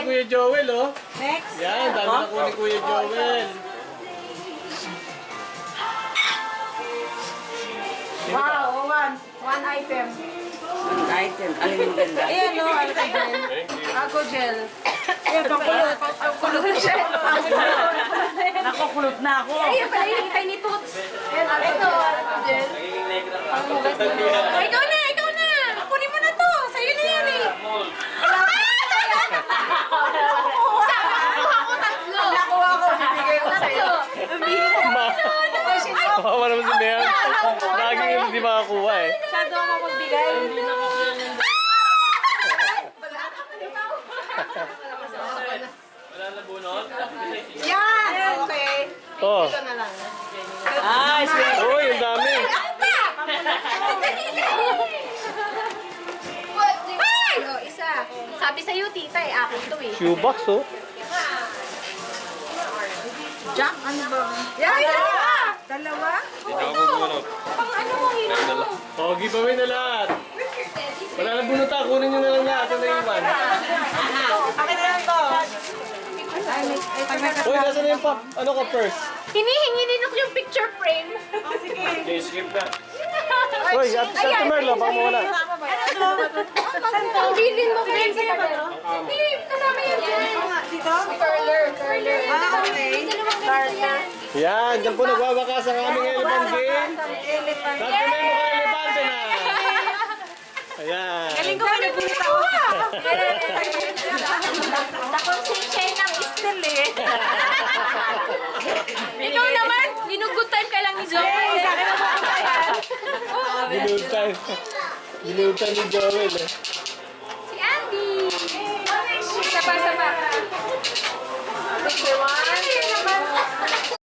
Kuya Joel, oh. Next. Yan, dami na kunin Kuya Joel. Wow, one item. Item. Alin yung ganda? Ayan o, alcohol gel. Alcohol gel. Ayan, pakulot. Kulot siya. Nakukulot na ako. Ayan pala yung itay ni Toots. Ayan, alcohol gel. Oh, ikaw na, ikaw na. Kunin mo na to. Sa'yo na yan eh. Nakuha ko tatlo. Nakuha ko, bibigay ko sa'yo. Kawawa naman si Mel. Lagi hindi makakuha eh. Masyado ako magbigay. Yan! Okay. Oh. Ito na lang. Ay, sweet. Uy, ang dami. Ay! Oh, isa. Sabi sa'yo, tita eh. Akin to eh. Shoebox, oh. Jack, ano ba? Yan! Dalawa? Hindi ako magbunot. Pang ano mo, hino mo? Oh, giveaway na lahat. Wala na bunuta, kunin nyo na lang lahat. Ano yung iwan? Akin na lang to. Uy, nasa na yung pop? Ano ka first? Hinihingi ni Nuk yung picture frame. Okay, skip na. Uy, at sa Merlo, baka mawala. Ang bilin mo frame sa tagal. Hindi, kasama yan. Dito? Curler. Ah, okay. Garter. Yan, dyan po nagwawakas ang aming elephant game. Dati may mukhang elepante na. Ayan. Galing ko pa nagpunta ako. Takot si Chen ng istel eh. Ikaw naman, ginugutan ka lang ni Joey. Sa akin naman kaya. Ginutan. Ginutan ni Joel eh.